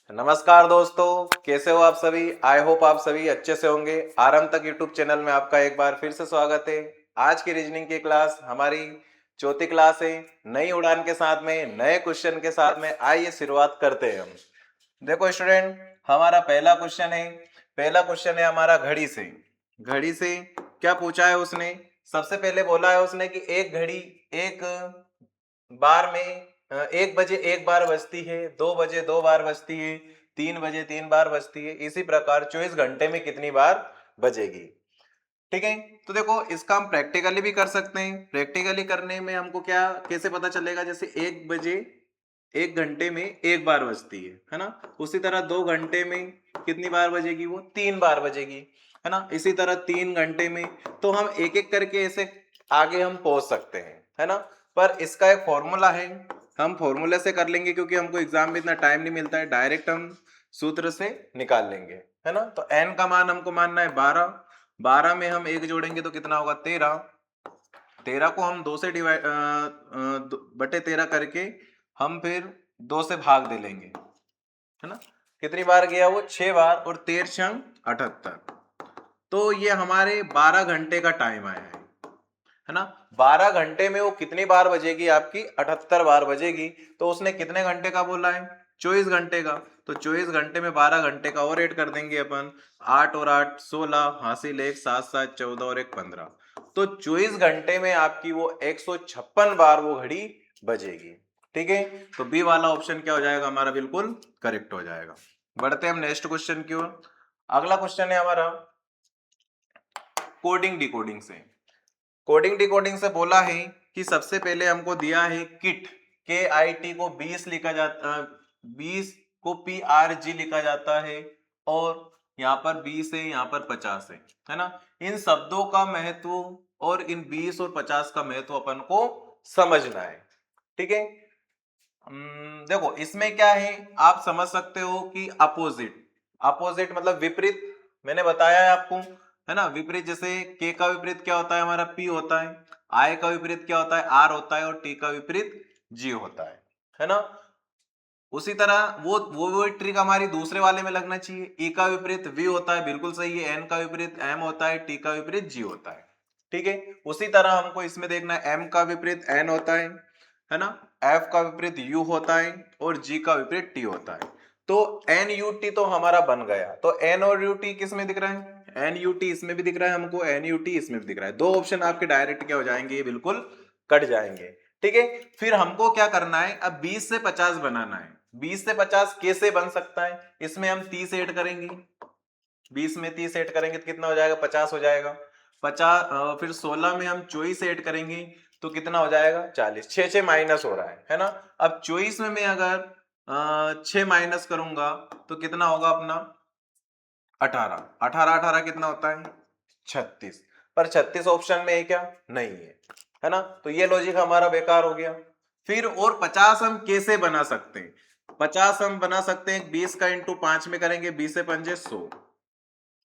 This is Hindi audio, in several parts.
नमस्कार दोस्तों, कैसे हो आप सभी। आई होप आप सभी अच्छे से होंगे। आरंभ तक यूट्यूब चैनल में आपका एक बार फिर से स्वागत है। आज की रीजनिंग की क्लास हमारी चौथी क्लास है। नई उड़ान के साथ में नए क्वेश्चन के साथ में आइए शुरुआत करते हैं हम। देखो स्टूडेंट, हमारा पहला क्वेश्चन है हमारा घड़ी से क्या पूछा है उसने। सबसे पहले बोला है उसने कि एक घड़ी एक बार में 1 बजे एक बार बजती है, 2 बजे 2 बार बजती है, 3 बजे 3 बार बजती है। इसी प्रकार 24 घंटे में कितनी बार बजेगी। ठीक है, तो देखो इसका हम प्रैक्टिकली भी कर सकते हैं। प्रैक्टिकली करने में हमको क्या कैसे पता चलेगा, जैसे 1 बजे 1 घंटे में एक बार बजती है ना। उसी तरह 2 घंटे में कितनी बार बजेगी, वो 3 बार बजेगी, है ना। इसी तरह 3 घंटे में, तो हम एक एक करके ऐसे आगे हम पहुंच सकते हैं, है ना। पर इसका एक फॉर्मूला है, हम फॉर्मूले से कर लेंगे क्योंकि हमको एग्जाम में इतना टाइम नहीं मिलता है। डायरेक्ट हम सूत्र से निकाल लेंगे, है ना। तो n का मान हमको मानना है 12। 12 में हम 1 जोड़ेंगे तो कितना होगा 13। 13 को हम 2 से डिवाइड बटे 13 करके हम फिर 2 से भाग दे लेंगे, है ना। कितनी बार गया वो 6 बार, और 13 छंग 78। तो ये हमारे 12 घंटे का टाइम आया है ना। 12 घंटे में वो कितनी बार बजेगी, आपकी 78 बार बजेगी। तो उसने कितने घंटे का बोला है, 24 घंटे का। तो 24 घंटे में 12 घंटे का और ऐड कर देंगे अपन। 8 और 8 16, हासिल 1, 7 7 14 और 1 15। तो 24 घंटे में आपकी वो 156 बार वो घड़ी बजेगी। ठीक है, तो बी वाला ऑप्शन क्या हो जाएगा हमारा, बिल्कुल करेक्ट हो जाएगा। बढ़ते हैं हम नेक्स्ट क्वेश्चन की ओर। अगला क्वेश्चन है हमारा कोडिंग डिकोडिंग से। कोडिंग डिकोडिंग से बोला है कि सबसे पहले हमको दिया है किट, के आई टी को 20 लिखा जाता, 20 को पी आर जी लिखा जाता है, और यहाँ पर 20 है, यहाँ पर 50 है ना। इन शब्दों का महत्व और इन 20 और 50 का महत्व अपन को समझना है। ठीक है, देखो इसमें क्या है, आप समझ सकते हो कि अपोजिट। अपोजिट मतलब विपरीत। मैंने बताया है आपको, है ना। विपरीत जैसे के का विपरीत क्या होता है हमारा, पी होता है। आई का विपरीत क्या होता है, आर होता है। और टी का विपरीत जी होता है ना। उसी तरह वो ट्रिक हमारी दूसरे वाले में लगना चाहिए। ई का विपरीत वी होता है, बिल्कुल सही है। एन का विपरीत एम होता है, टी का विपरीत जी होता है। ठीक है, उसी तरह हमको इसमें देखना है, एम का विपरीत एन होता है ना। एफ का विपरीत यू होता है, और जी का विपरीत टी होता है। तो एन यू टी तो हमारा बन गया। तो एन और यू टी किस में दिख रहा है, एन यू टी इसमें भी दिख रहा है हमको, एन यू टी इसमें भी दिख रहा है। दो ऑप्शन आपके डायरेक्ट क्या हो जाएंगे, ये बिल्कुल कट जाएंगे। ठीक है, फिर हमको क्या करना है, अब 20 से 50 बनाना है। 20 से 50 कैसे बन सकता है, इसमें हम 30 ऐड करेंगे। 20 में 30 ऐड करेंगे तो कितना हो जाएगा, 50 हो जाएगा। 50 फिर 16 में हम 24 ऐड करेंगे तो कितना हो जाएगा, 40। 6 6 माइनस हो रहा है ना। अब 24 में मैं अगर 6 माइनस करूंगा तो कितना होगा अपना 18। 18 18 कितना होता है 36। पर 36 ऑप्शन में है क्या, नहीं है ना। तो ये लॉजिक हमारा बेकार हो गया। फिर और 50 हम कैसे बना सकते हैं, 50 हम बना सकते हैं 20 का इंटू 5 में करेंगे, 20 से 5 100।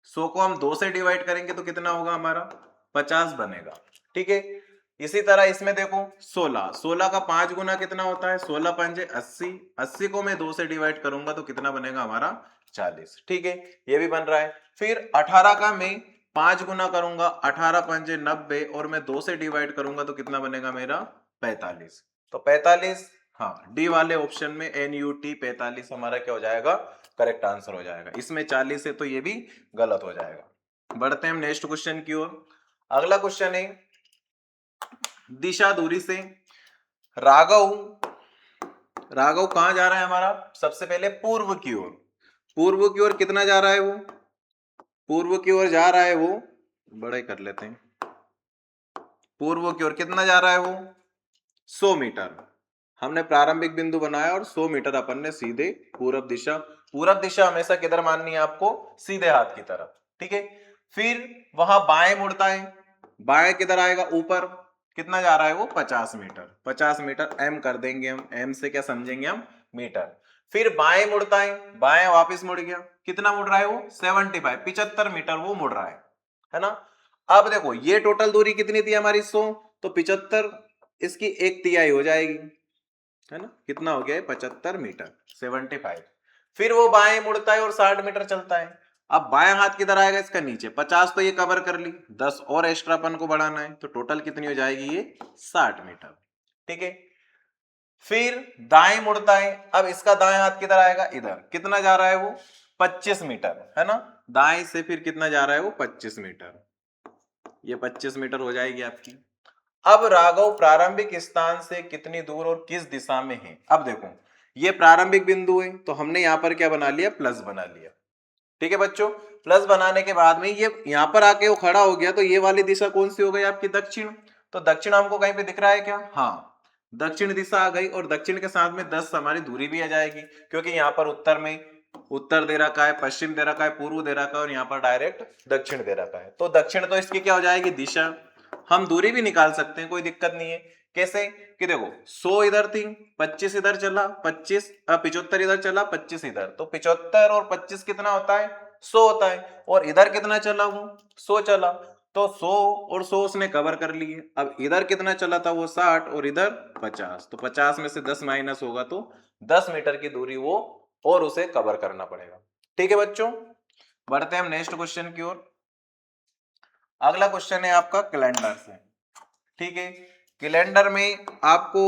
100 को हम 2 से डिवाइड करेंगे तो कितना होगा हमारा 50 बनेगा। ठीक है, इसी तरह इसमें देखो 16, 16 का 5 गुना कितना होता है, 16 पंजे 80। 80 को मैं 2 से डिवाइड करूंगा तो कितना बनेगा हमारा 40। ठीक है, ये भी बन रहा है। फिर 18 का मैं 5 गुना करूंगा, 18 पंजे 90, और मैं 2 से डिवाइड करूंगा तो कितना बनेगा मेरा 45। तो 45, हाँ डी वाले ऑप्शन में एन यू टी 45 हमारा क्या हो जाएगा, करेक्ट आंसर हो जाएगा। इसमें 40 है तो ये भी गलत हो जाएगा। बढ़ते हैं हम नेक्स्ट क्वेश्चन की ओर। अगला क्वेश्चन है दिशा दूरी से। राघव राघव कहां जा रहा है हमारा, सबसे पहले पूर्व की ओर। पूर्व की ओर कितना जा रहा है वो, पूर्व की ओर जा रहा है वो, बड़े कर लेते हैं। पूर्व की ओर कितना जा रहा है वो 100 मीटर। हमने प्रारंभिक बिंदु बनाया और 100 मीटर अपन ने सीधे पूरब दिशा हमेशा किधर माननी है आपको, सीधे हाथ की तरफ। ठीक है, फिर वहां बाएं मुड़ता है। बाएं किधर आएगा, ऊपर। कितना जा रहा है वो 50 मीटर। 50 मीटर एम कर देंगे हम, एम से क्या समझेंगे हम, मीटर। फिर बाएं मुड़ता है, बाएं वापस मुड़ गया। कितना मुड़ रहा है वो 75, 75 मीटर वो मुड़ रहा है ना। अब देखो ये टोटल दूरी कितनी थी हमारी 100, तो 75 इसकी 1/3 हो जाएगी, है ना। कितना हो गया है 75 मीटर, 75। फिर वो बाएं मुड़ता है और 60 मीटर चलता है। अब बाएं हाथ किधर आएगा, इसका नीचे। 50 तो ये कवर कर ली, 10 और एक्स्ट्रा अपन को बढ़ाना है, तो टोटल कितनी हो जाएगी ये 60 मीटर। ठीक है, फिर दाएं मुड़ता है। अब इसका दाएं हाथ किधर आएगा, इधर। कितना जा रहा है वो 25 मीटर, है ना। दाएं से फिर कितना जा रहा है वो 25 मीटर। ये 25 मीटर हो जाएगी आपकी। अब राघव प्रारंभिक स्थान से कितनी दूर और किस दिशा में है। अब देखो ये प्रारंभिक बिंदु है, तो हमने यहां पर क्या बना लिया, प्लस बना लिया। ठीक है बच्चों, प्लस बनाने के बाद में ये यहां पर आके वो खड़ा हो गया, तो ये वाली दिशा कौन सी हो गई आपकी, दक्षिण। तो दक्षिण हमको कहीं पे दिख रहा है क्या, हाँ, दक्षिण दिशा आ गई। और दक्षिण के साथ में 10 हमारी दूरी भी आ जाएगी, क्योंकि यहाँ पर उत्तर में उत्तर दे रखा है, पश्चिम दे रखा है, पूर्व दे रखा है, और यहाँ पर डायरेक्ट दक्षिण दे रखा है। तो दक्षिण तो इसकी क्या हो जाएगी, दिशा। हम दूरी भी निकाल सकते हैं, कोई दिक्कत नहीं है। कैसे कि देखो 100 इधर थी, 25 इधर चला, 75 इधर चला, 25 इधर, तो 75 और 25 कितना होता है, 100 होता है। और इधर कितना चला वो 100 चला, तो 100 और 100 उसने कवर कर लिए। अब इधर कितना चला था वो 60 और इधर 50, तो 50 में से 10 माइनस होगा, तो 10 मीटर की दूरी वो और उसे कवर करना पड़ेगा। ठीक है बच्चों, बढ़ते हैं हम नेक्स्ट क्वेश्चन की ओर। अगला क्वेश्चन है आपका कैलेंडर से। ठीक है, कैलेंडर में आपको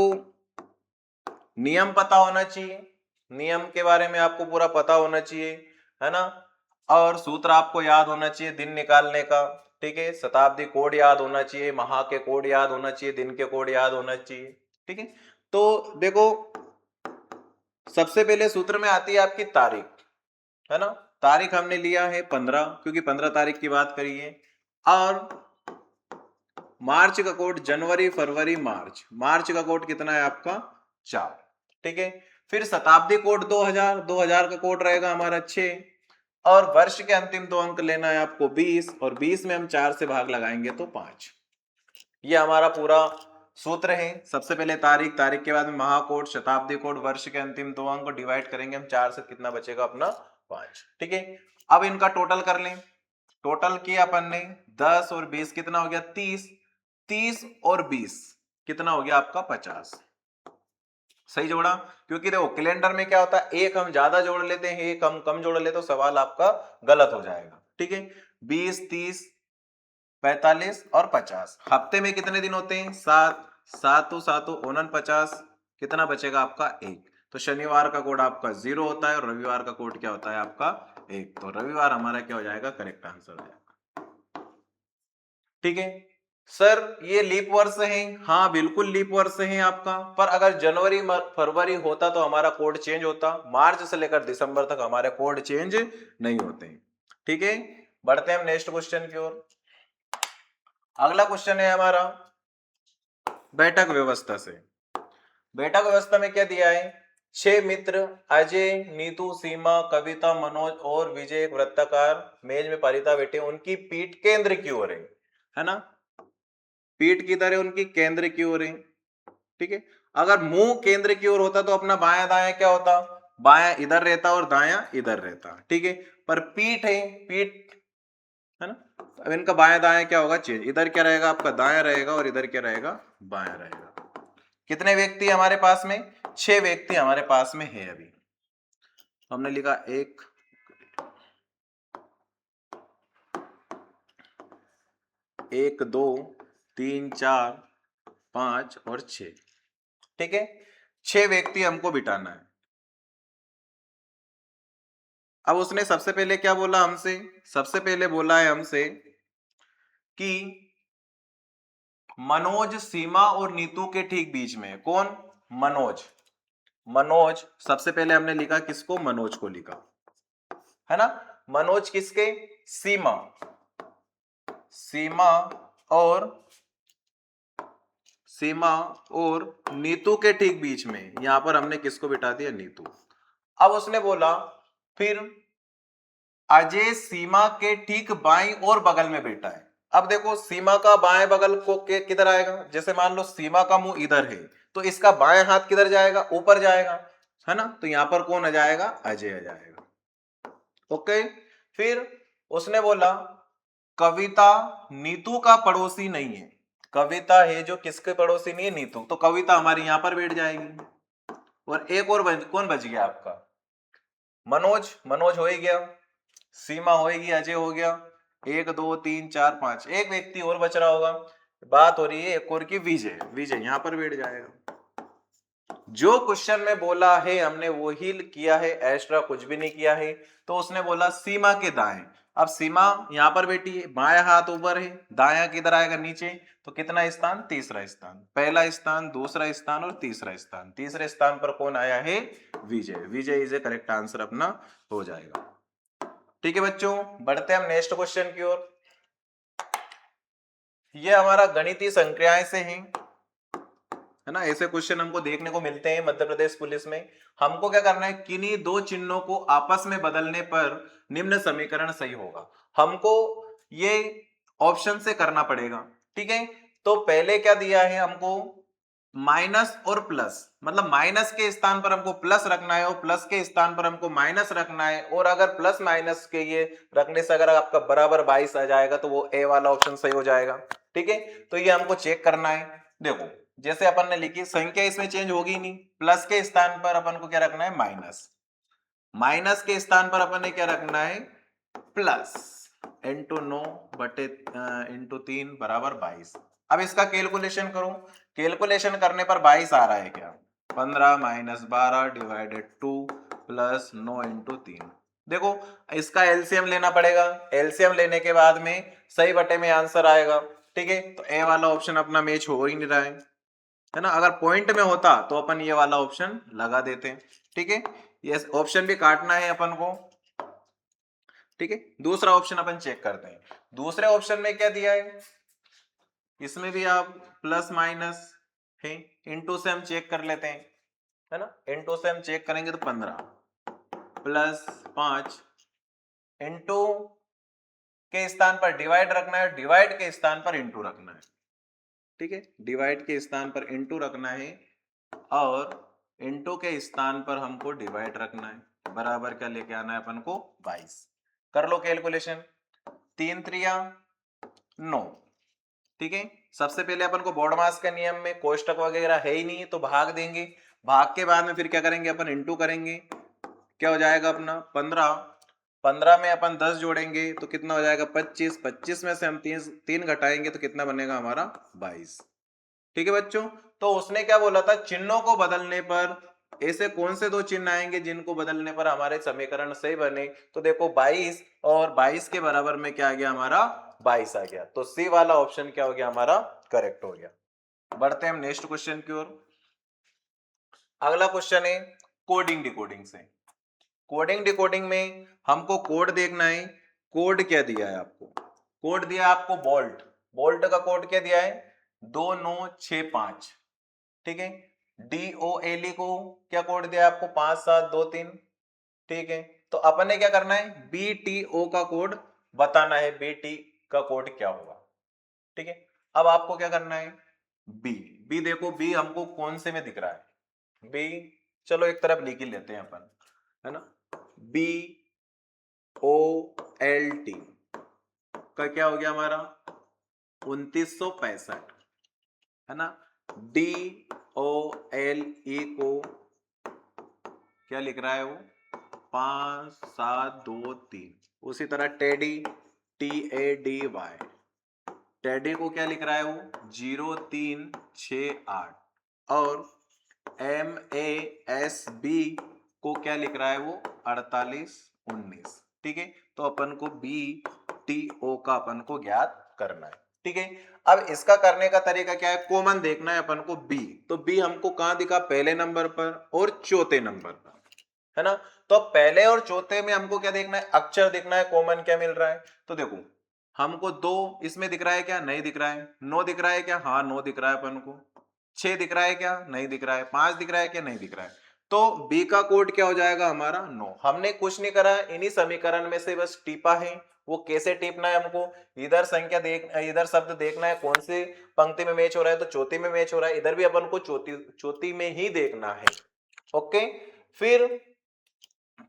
नियम पता होना चाहिए, नियम के बारे में आपको पूरा पता होना चाहिए, है ना। और सूत्र आपको याद होना चाहिए दिन निकालने का। ठीक है, शताब्दी कोड याद होना चाहिए, माह के कोड याद होना चाहिए, दिन के कोड याद होना चाहिए। ठीक है, तो देखो सबसे पहले सूत्र में आती है आपकी तारीख, है ना। तारीख हमने लिया है 15, क्योंकि 15 तारीख की बात करी है। और मार्च का कोड जनवरी फरवरी मार्च, मार्च का कोड कितना है आपका 4। ठीक है, फिर शताब्दी कोड 2000, 2000 का कोड रहेगा हमारा 6। और वर्ष के अंतिम 2 अंक लेना है आपको 20, और 20 में हम 4 से भाग लगाएंगे तो 5। ये हमारा पूरा सूत्र है। सबसे पहले तारीख, तारीख के बाद में महाकोड, शताब्दी कोड, वर्ष के अंतिम 2 अंक डिवाइड करेंगे हम 4 से, कितना बचेगा अपना 5। ठीक है, अब इनका टोटल कर लें। टोटल किया अपन ने 10 और 20 कितना हो गया 30, 30 और 20 कितना हो गया आपका 50। सही जोड़ा, क्योंकि देखो कैलेंडर में क्या होता है, एक हम ज्यादा जोड़ लेते हैं, एक हम कम जोड़ लेते, तो सवाल आपका गलत हो जाएगा। ठीक है, 20, 30, 45 और 50। हफ्ते में कितने दिन होते हैं, 7, 7 तो 7 49, कितना बचेगा आपका 1। तो शनिवार का कोड आपका 0 होता है, और रविवार का कोड क्या होता है आपका 1। तो रविवार हमारा क्या हो जाएगा, करेक्ट आंसर हो जाएगा। ठीक है सर, ये लीप वर्ष है, हाँ बिल्कुल लीप वर्ष है आपका। पर अगर जनवरी फरवरी होता तो हमारा कोड चेंज होता, मार्च से लेकर दिसंबर तक हमारे कोड चेंज नहीं होते। ठीक है, बढ़ते हैं हम नेक्स्ट क्वेश्चन की ओर। अगला क्वेश्चन है हमारा बैठक व्यवस्था से। बैठक व्यवस्था में क्या दिया है, 6 मित्र अजय, नीतू, सीमा, कविता, मनोज और विजय एक वृत्ताकार मेज में परिता बैठे, उनकी पीठ केंद्र की ओर है ना। पीठ किधर है उनकी, केंद्र की ओर है। ठीक है, अगर मुंह केंद्र की ओर होता तो अपना बायां दायां क्या होता, बायां इधर रहता और दायां इधर रहता। ठीक है, पर पीठ है, पीठ है ना। अब इनका बायां दायां क्या होगा, चेंज। इधर क्या रहेगा आपका दायां रहेगा, और इधर क्या रहेगा बायां रहेगा। कितने व्यक्ति हमारे पास में, 6 व्यक्ति हमारे पास में है। अभी हमने लिखा 1 1 2 3 4 5 और 6। ठीक है, 6 व्यक्ति हमको बिठाना है। अब उसने सबसे पहले क्या बोला हमसे, सबसे पहले बोला है हमसे कि मनोज, सीमा और नीतू के ठीक बीच में है। कौन, मनोज। मनोज सबसे पहले हमने लिखा किसको, मनोज को लिखा, है ना। मनोज किसके, सीमा, सीमा और सीमा और नीतू के ठीक बीच में, यहां पर हमने किसको बिठा दिया, नीतू। अब उसने बोला फिर अजय सीमा के ठीक बाईं और बगल में बैठा है। अब देखो सीमा का बाएं बगल को किधर आएगा, जैसे मान लो सीमा का मुंह इधर है, तो इसका बाएं हाथ किधर जाएगा, ऊपर जाएगा, है ना। तो यहां पर कौन आ जाएगा, अजय आ जाएगा। ओके, फिर उसने बोला कविता नीतू का पड़ोसी नहीं है। कविता है जो किसके पड़ोसी नहीं है, नीतू, तो कविता हमारी यहां पर बैठ जाएगी। और एक और कौन बच गया आपका, मनोज, मनोज हो ही गया, सीमा होगी, अजय हो गया, 1 2 3 4 5, एक व्यक्ति और बच रहा होगा। बात हो रही है एक और की, विजय। विजय यहां पर बैठ जाएगा। जो क्वेश्चन में बोला है हमने वही किया है, एक्स्ट्रा कुछ भी नहीं किया है। तो उसने बोला सीमा के दाएं। अब सीमा यहां पर बैठी है, बायां हाथ ऊपर है, दायां किधर आएगा, नीचे। तो कितना स्थान, तीसरा स्थान। पहला स्थान, दूसरा स्थान और तीसरा स्थान। तीसरे स्थान पर कौन आया है, विजय। विजय इज ए करेक्ट आंसर अपना हो जाएगा। ठीक है बच्चों, बढ़ते हैं हम नेक्स्ट क्वेश्चन की ओर। ये हमारा गणितीय संक्रियाएं से है ना। ऐसे क्वेश्चन हमको देखने को मिलते हैं मध्य प्रदेश पुलिस में। हमको क्या करना है, किन्हीं दो चिन्हों को आपस में बदलने पर निम्न समीकरण सही होगा। हमको ये ऑप्शन से करना पड़ेगा। ठीक है, तो पहले क्या दिया है हमको, माइनस और प्लस, मतलब माइनस के स्थान पर हमको प्लस रखना है और प्लस के स्थान पर हमको माइनस रखना है। और अगर प्लस माइनस के ये रखने से अगर आपका बराबर 22 आ जाएगा तो वो ए वाला ऑप्शन सही हो जाएगा। ठीक है, तो ये हमको चेक करना है। देखो जैसे अपन ने लिखी, संख्या इसमें चेंज होगी नहीं। प्लस के स्थान पर अपन को क्या रखना है, माइनस। माइनस के स्थान पर अपन ने क्या रखना है, प्लस। इंटू 9 बटे इंटू 3 बराबर 22। अब इसका कैलकुलेशन करो। कैलकुलेशन करने पर 22 आ रहा है क्या, 15 माइनस 12 डिवाइडेड 2 प्लस 9 इंटू 3। देखो इसका एलसीएम लेना पड़ेगा। एलसीएम लेने के बाद में सही बटे में आंसर आएगा। ठीक है, तो ए वाला ऑप्शन अपना मैच हो ही नहीं रहा है ना। अगर पॉइंट में होता तो अपन ये वाला ऑप्शन लगा देते हैं। ठीक है, ये ऑप्शन भी काटना है अपन को। ठीक है, दूसरा ऑप्शन अपन चेक करते हैं। दूसरे ऑप्शन में क्या दिया है, इसमें भी आप प्लस माइनस है, इनटू से हम चेक कर लेते हैं, है ना। इनटू से हम चेक करेंगे तो 15 प्लस 5, इनटू के स्थान पर डिवाइड रखना है, डिवाइड के स्थान पर इनटू रखना है। ठीक है, डिवाइड के स्थान पर इनटू रखना है और इनटू के स्थान पर हमको डिवाइड रखना है। बराबर क्या लेके आना है अपन को, 22। कर लो कैलकुलेशन, 3 त्रिया 9। ठीक है, सबसे पहले अपन को बोर्ड मास का नियम में कोष्टक वगैरह है ही नहीं तो भाग देंगे। भाग के बाद में फिर क्या करेंगे, अपन इंटू करेंगे। क्या हो जाएगा अपना 15। 15 में अपन 10 जोड़ेंगे तो कितना हो जाएगा 25। 25 में से हम तीन घटाएंगे तो कितना बनेगा हमारा 22। ठीक है बच्चों, तो उसने क्या बोला था, चिन्हों को बदलने पर ऐसे कौन से दो चिन्ह आएंगे जिनको बदलने पर हमारे समीकरण सही बने। तो देखो 22 और 22 के बराबर में क्या आ गया हमारा, 22 आ गया। तो सी वाला ऑप्शन क्या हो गया हमारा, करेक्ट हो गया। बढ़ते हैं हम नेक्स्ट क्वेश्चन की ओर। अगला क्वेश्चन है कोडिंग डिकोडिंग से। कोडिंग डिकोडिंग में हमको कोड देखना है। कोड क्या दिया है आपको, कोड दिया है आपको बोल्ट। बोल्ट का कोड क्या दिया है, 2965। ठीक है, DOLE को क्या कोड दिया आपको, 5723। ठीक है, तो अपन ने क्या करना है, BTO का कोड बताना है, BT का कोड क्या होगा। ठीक है, अब आपको क्या करना है, बी। बी देखो, बी हमको कौन से में दिख रहा है, बी चलो एक तरफ लिख ही लेते हैं अपन, है ना। BOLT का क्या हो गया हमारा 2965, है ना। DOLE को क्या लिख रहा है वो 5723। उसी तरह टेडी TADY, टेडी को क्या लिख रहा है वो 0368। और MASB को क्या लिख रहा है वो 4819। ठीक है, तो अपन को BTO का अपन को ज्ञात करना है। ठीक है, अब इसका करने का तरीका क्या है, कॉमन देखना है अपन को बी। तो बी हमको कहां दिखा, पहले नंबर पर और चौथे नंबर पर, है ना। तो पहले और चौथे में हमको क्या देखना है, अक्षर देखना है, कॉमन क्या मिल रहा है। तो देखो हमको 2 इसमें दिख रहा है क्या, नहीं दिख रहा है। 9 दिख रहा है क्या, हाँ 9 दिख रहा है अपन को। 6 दिख रहा है क्या, नहीं दिख रहा है। 5 दिख रहा है क्या, नहीं दिख रहा है। तो बी का कोड क्या हो जाएगा हमारा 9। हमने कुछ नहीं करा, इन्हीं समीकरण में से बस टीपा है। वो कैसे टीपना है हमको, इधर संख्या इधर शब्द देखना है कौन से पंक्ति में मैच हो रहा है, तो चौथी में मैच हो रहा है। इधर भी अपन को चौथी में ही देखना है। ओके, फिर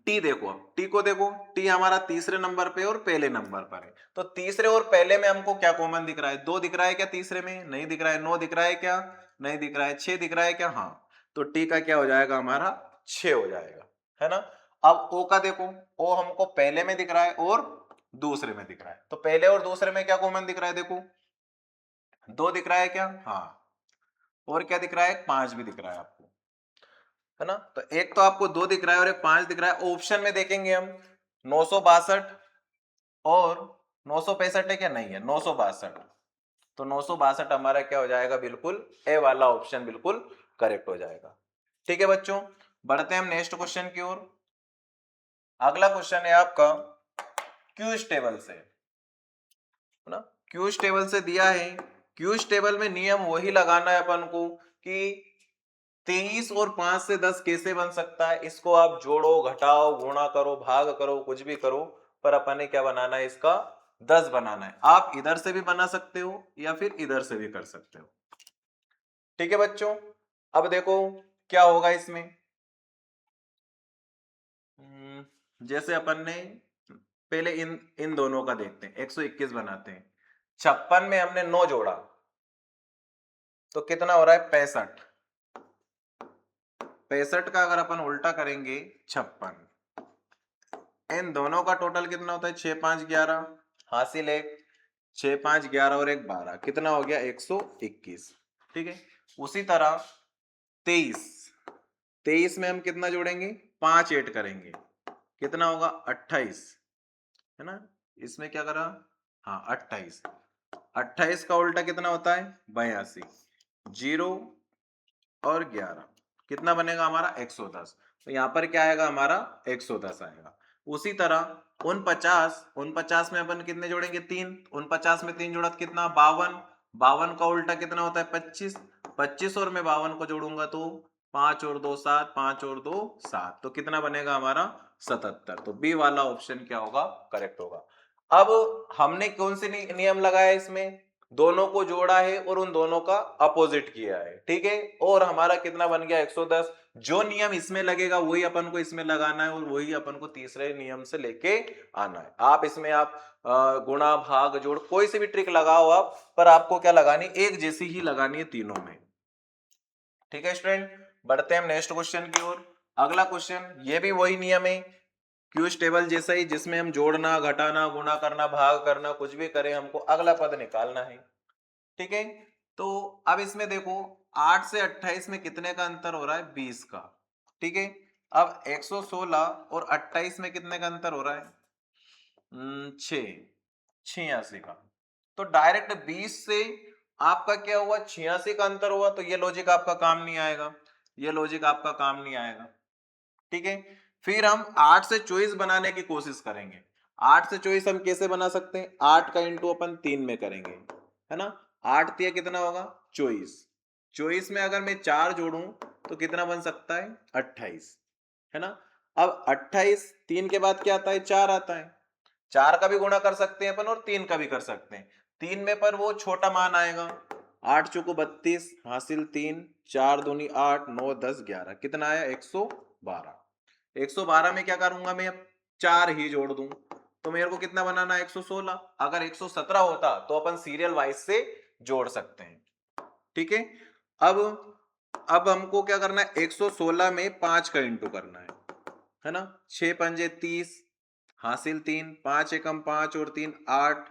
टी देखो, अब टी को देखो, टी हमारा तीसरे नंबर पे और पहले नंबर पर है। तो तीसरे और पहले में हमको क्या कॉमन दिख रहा है, 2 दिख रहा है क्या तीसरे में, नहीं दिख रहा है। 9 दिख रहा है क्या, नहीं दिख रहा है। 6 दिख रहा है क्या, हाँ। तो टी का क्या हो जाएगा हमारा 6 हो जाएगा, है ना। अब ओ का देखो, ओ हमको पहले में दिख रहा है और दूसरे में दिख रहा है, तो पहले और दूसरे में क्या कॉमन दिख रहा है, देखो 2 दिख रहा है क्या, हाँ, और क्या दिख रहा है, 5 भी दिख रहा है आपको, है ना। तो एक तो आपको 2 दिख रहा है और एक 5 दिख रहा है। ऑप्शन में देखेंगे हम 962 और 965 है क्या, नहीं है, 962। तो 962 हमारा क्या हो जाएगा, बिल्कुल ए वाला ऑप्शन बिल्कुल करेक्ट हो जाएगा। ठीक है बच्चों, बढ़ते हैं हम नेक्स्ट क्वेश्चन की ओर। अगला क्वेश्चन है आपका क्यूज टेबल से, है ना। क्यूज टेबल से दिया है, क्यूज टेबल में नियम वही लगाना है अपन को कि 23 और 5 से 10 कैसे बन सकता है, इसको आप जोड़ो घटाओ गुणा करो भाग करो कुछ भी करो, पर अपन ने क्या बनाना है, इसका 10 बनाना है। आप इधर से भी बना सकते हो या फिर इधर से भी कर सकते हो। ठीक है बच्चों, अब देखो क्या होगा इसमें। जैसे अपन ने पहले इन इन दोनों का देखते हैं, 121 बनाते हैं। 56 में हमने 9 जोड़ा तो कितना हो रहा है, 65। 65 का अगर अपन उल्टा करेंगे 56, इन दोनों का टोटल कितना होता है, 6 5 11, हासिल एक, 6 5 11 और एक 12, कितना हो गया 121। ठीक है, उसी तरह 23, 23 में हम कितना जोड़ेंगे, 5 ऐड करेंगे, कितना होगा 28, है ना। इसमें क्या करा, हाँ 28, 28 का उल्टा कितना होता है 82, 0 और 11, कितना बनेगा हमारा 110। तो यहां पर क्या आएगा हमारा 110 आएगा। उसी तरह 49 में अपन कितने जोड़ेंगे, 3, 49 में 3 जोड़ा तो कितना 52, 52 का उल्टा कितना होता है 25, 25 और मैं 52 को जोड़ूंगा तो 5 और 2 7, 5 और 2 7, तो कितना बनेगा हमारा 77। तो बी वाला ऑप्शन क्या होगा, करेक्ट होगा। अब हमने कौन से नियम लगाया इसमें, दोनों को जोड़ा है और उन दोनों का अपोजिट किया है, ठीक है, और हमारा कितना बन गया 110। जो नियम इसमें लगेगा वही अपन को इसमें लगाना है और वही अपन को तीसरे नियम से लेके आना है। आप इसमें आप गुणा भाग जोड़ कोई सी भी ट्रिक लगाओ आप, पर आपको क्या लगानी, एक जैसी ही लगानी है तीनों में। ठीक है स्टूडेंट, बढ़ते हैं हम नेक्स्ट क्वेश्चन की ओर। अगला क्वेश्चन ये भी वही नियम है, क्यूज टेबल जैसा ही, जिसमें हम जोड़ना घटाना गुणा करना भाग करना कुछ भी करें, हमको अगला पद निकालना है। ठीक है, तो अब इसमें देखो 8 से 28 में कितने का अंतर हो रहा है, 20 का। ठीक है, अब 116 और 28 में कितने का अंतर हो रहा है, 86 का। तो डायरेक्ट 20 से आपका क्या हुआ 86 का अंतर हुआ, तो ये लॉजिक आपका काम नहीं आएगा, ये लॉजिक आपका काम नहीं आएगा। ठीक है, फिर हम 8 से 24 बनाने की कोशिश करेंगे। 8 से 24 हम कैसे बना सकते हैं, 8 का इंटू अपन 3 में करेंगे, है ना। 8 तिया कितना होगा 24, 24 में अगर मैं 4 जोड़ूं तो कितना बन सकता है 28, है ना। अब 28 3 के बाद क्या आता है 4 आता है, 4 का भी गुणा कर सकते हैं अपन और 3 का भी कर सकते हैं। 3 में पर वो छोटा मान आएगा, 8 चौको 32, हासिल 3, 4 दूनी 8, 9 10 11, कितना आया 112। 112 में क्या करूंगा मैं, अब 4 ही जोड़ दूं तो मेरे को कितना बनाना है 116। अगर 117 होता तो अपन सीरियल वाइज से जोड़ सकते हैं। ठीक है, अब अब हमको क्या करना है, 116 में 5 का इंटू करना है ना। 6 पंजे 30, हासिल 3, 5 एकम 5 और 3 8,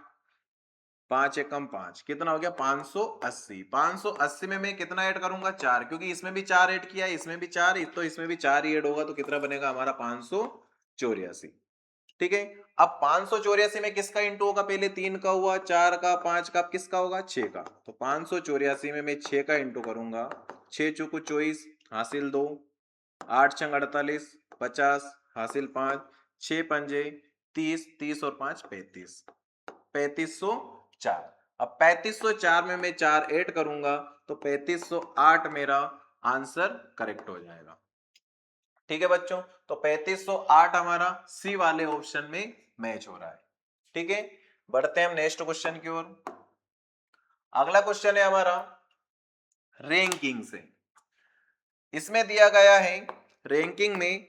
5 एकम 5, कितना हो गया 580। 580 में मैं कितना ऐड करूंगा 4, क्योंकि इसमें भी 4 ऐड किया, इसमें भी 4, तो इसमें भी 4 ही ऐड होगा, तो कितना बनेगा हमारा 584। ठीक है, अब 584 में किसका इंटू होगा, पहले 3 का हुआ, 4 का, 5 का, अब किसका होगा 6 का। तो 584 में मैं 6 का इंटू करूंगा, 6 चौको 24, हासिल 2, 8 छंग 48, 50, हासिल 5, 6 पंजे 30, 30 और 5 35, 3504। अब 3504 में मैं 4 ऐड करूंगा तो 3508 मेरा आंसर करेक्ट हो जाएगा। ठीक है बच्चों, तो 3508 हमारा सी वाले ऑप्शन में मैच हो रहा है। ठीक है, बढ़ते हैं हम नेक्स्ट क्वेश्चन की ओर। अगला क्वेश्चन है हमारा रैंकिंग से। इसमें दिया गया है, रैंकिंग में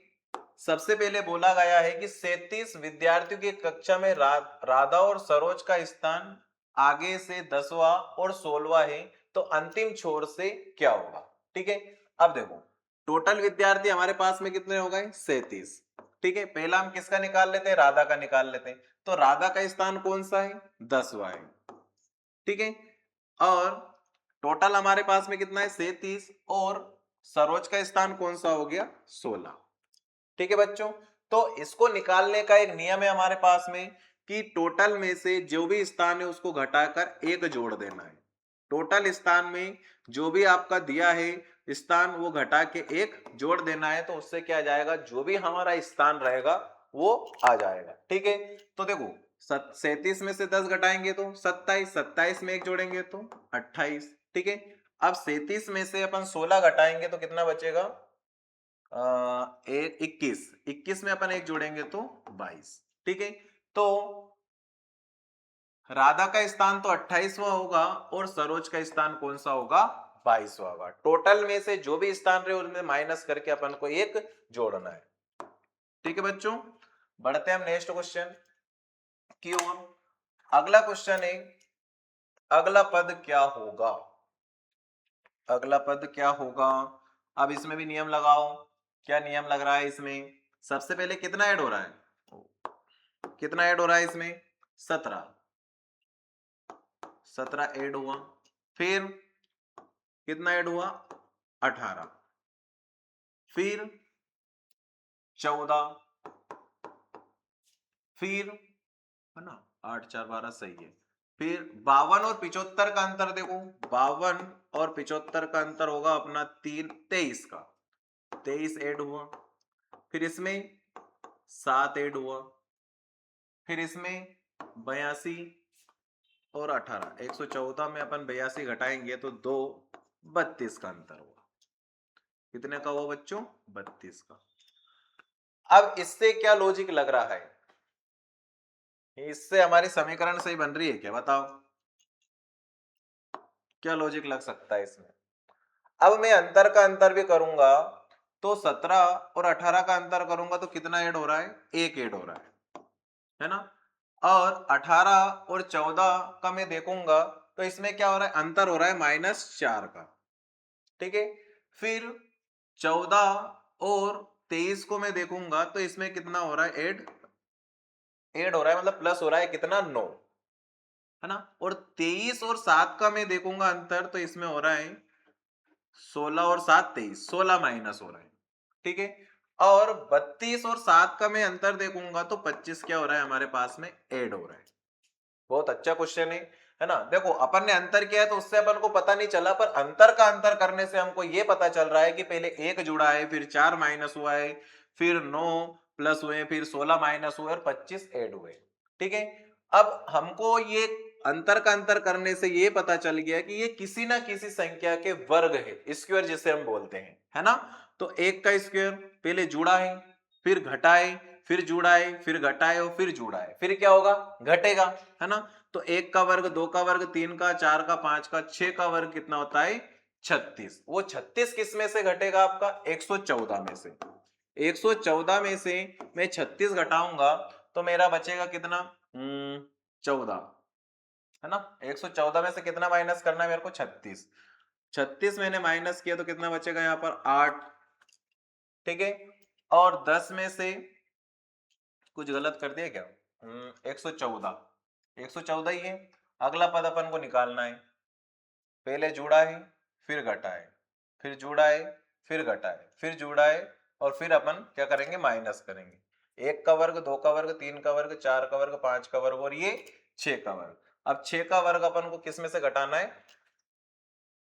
सबसे पहले बोला गया है कि 37 विद्यार्थियों की कक्षा में राधा और सरोज का स्थान आगे से 10वां और 16वां है, तो अंतिम छोर से क्या होगा। ठीक है, अब देखो टोटल विद्यार्थी हमारे पास में कितने हो गए 37, ठीक है, पहला हम किसका निकाल लेते हैं, राधा का निकाल लेते हैं। तो राधा का स्थान कौन सा है, 10वां है। ठीक है, और टोटल हमारे पास में कितना है, 37, और सरोज का स्थान कौन सा हो गया, 16। ठीक है बच्चों, तो इसको निकालने का एक नियम है हमारे पास में कि टोटल में से जो भी स्थान है उसको घटाकर एक जोड़ देना है। टोटल स्थान में जो भी आपका दिया है स्थान वो घटा के एक जोड़ देना है, तो उससे क्या आ जाएगा, जो भी हमारा स्थान रहेगा वो आ जाएगा। ठीक है, तो देखो 37 में से 10 घटाएंगे तो 27, 27 में एक जोड़ेंगे तो 28। ठीक है, अब 37 में से अपन 16 घटाएंगे तो कितना बचेगा, एक 21, 21 में अपन एक जोड़ेंगे तो 22। ठीक है, तो राधा का स्थान तो 28वां होगा और सरोज का स्थान कौन सा होगा, 22वां होगा। टोटल में से जो भी स्थान रहे उनमें माइनस करके अपन को एक जोड़ना है। ठीक है बच्चों, बढ़ते हैं हम नेक्स्ट क्वेश्चन की ओर। अगला क्वेश्चन है, अगला पद क्या होगा, अगला पद क्या होगा। अब इसमें भी नियम लगाओ। क्या नियम लग रहा है इसमें, सबसे पहले कितना ऐड हो रहा है, कितना ऐड हो रहा है इसमें, 17, 17 ऐड हुआ, फिर कितना ऐड हुआ, 18, फिर 14, फिर है ना 8 4 12 सही है, फिर 52 और 75 का अंतर देखो, 52 और 75 का अंतर होगा अपना 3 23 का, 23 ऐड हुआ, फिर इसमें 7 ऐड हुआ, फिर इसमें 82 और 18, 114 में अपन 82 घटाएंगे तो 2 32 का अंतर हुआ। कितने का हुआ बच्चों, 32 का। अब इससे क्या लॉजिक लग रहा है, इससे हमारी समीकरण सही बन रही है क्या, बताओ क्या लॉजिक लग सकता है इसमें। अब मैं अंतर का अंतर भी करूंगा तो 17 और 18 का अंतर करूंगा तो कितना ऐड हो रहा है, एक ऐड हो रहा है ना, और 18 और 14 का मैं देखूंगा तो इसमें क्या हो रहा है, अंतर हो रहा है -4 का। ठीक है, फिर 14 और 23 को मैं देखूंगा तो इसमें कितना हो रहा है, ऐड हो रहा है, मतलब प्लस हो रहा है कितना, 9, है ना, और 23 और 7 का मैं देखूंगा अंतर तो इसमें हो रहा है 16 और 7 23, 16 माइनस हो रहा है। ठीक है, और 32 और 7 का मैं अंतर देखूंगा तो 25 क्या हो रहा है हमारे पास में, ऐड हो रहा है। बहुत अच्छा क्वेश्चन है ना। देखो अपन ने अंतर किया है तो उससे अपन को पता नहीं चला, पर अंतर का अंतर करने से हमको ये पता चल रहा है कि पहले 1 जुड़ा है, फिर 4 माइनस हुआ है, फिर 9 प्लस हुए, फिर 16 माइनस हुए और 25 ऐड हुए। ठीक है, अब हमको ये अंतर का अंतर करने से ये पता चल गया कि ये किसी ना किसी संख्या के वर्ग है, स्क्वायर जिसे हम बोलते हैं, है ना। तो 1 का स्क्वायर पहले जुड़ा है, फिर घटाए, फिर जुड़ाए, फिर घटाए और फिर जुड़ाए, फिर क्या होगा, घटेगा, है ना। तो 1 का वर्ग, 2 का वर्ग, 3 का, 4 का, 5 का, 6 का वर्ग कितना होता है, 36। वो 36 किस में से घटेगा, आपका 114 में से। 114 में से मैं 36 घटाऊंगा तो मेरा बचेगा कितना, 14, है ना। 114 में से कितना माइनस करना है मेरे को, 36। 36 मैंने माइनस किया तो कितना बचेगा यहाँ पर, 8। ठीक है, और 10 में से कुछ गलत कर दिया क्या, 114, 114 ही है। अगला पद अपन को निकालना है, पहले जुड़ा है, फिर घटा है, फिर जुड़ा है, फिर घटा है, फिर जुड़ा है, और फिर अपन क्या करेंगे, माइनस करेंगे। 1 का वर्ग, 2 का वर्ग, 3 का वर्ग, 4 का वर्ग, 5 का वर्ग और ये 6 का वर्ग। अब 6 का वर्ग अपन को किस में से घटाना है,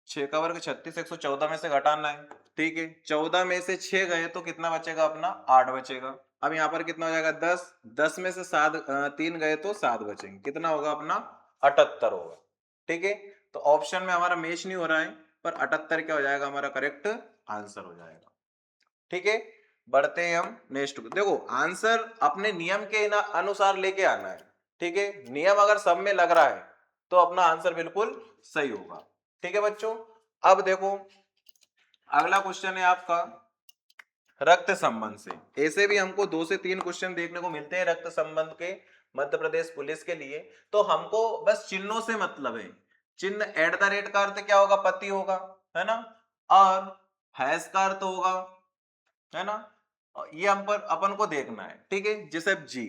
6 का वर्ग 36, 114 में से घटाना है। ठीक है, 14 में से 6 गए तो कितना बचेगा अपना, 8 बचेगा। अब यहाँ पर कितना हो जाएगा, 10, 10 में से 7 3 गए तो 7 बचेंगे, कितना होगा अपना, 78 होगा। ठीक है, तो ऑप्शन में हमारा मैच नहीं हो रहा है, पर 78 क्या हो जाएगा हमारा करेक्ट आंसर हो जाएगा। ठीक है, बढ़ते हैं हम नेक्स्ट। देखो आंसर अपने नियम के अनुसार लेके आना है। ठीक है, नियम अगर सब में लग रहा है तो अपना आंसर बिल्कुल सही होगा। ठीक है बच्चों, अब देखो अगला क्वेश्चन है आपका रक्त संबंध से। ऐसे भी हमको 2 से 3 क्वेश्चन देखने को मिलते हैं रक्त संबंध के, मध्य प्रदेश पुलिस के लिए। तो हमको बस चिन्हों से मतलब है। चिन्ह @ का अर्थ क्या होगा, पति होगा, है ना, और हैश का अर्थ होगा, है ना, ये अपन को देखना है, ठीक है। जैसे जी,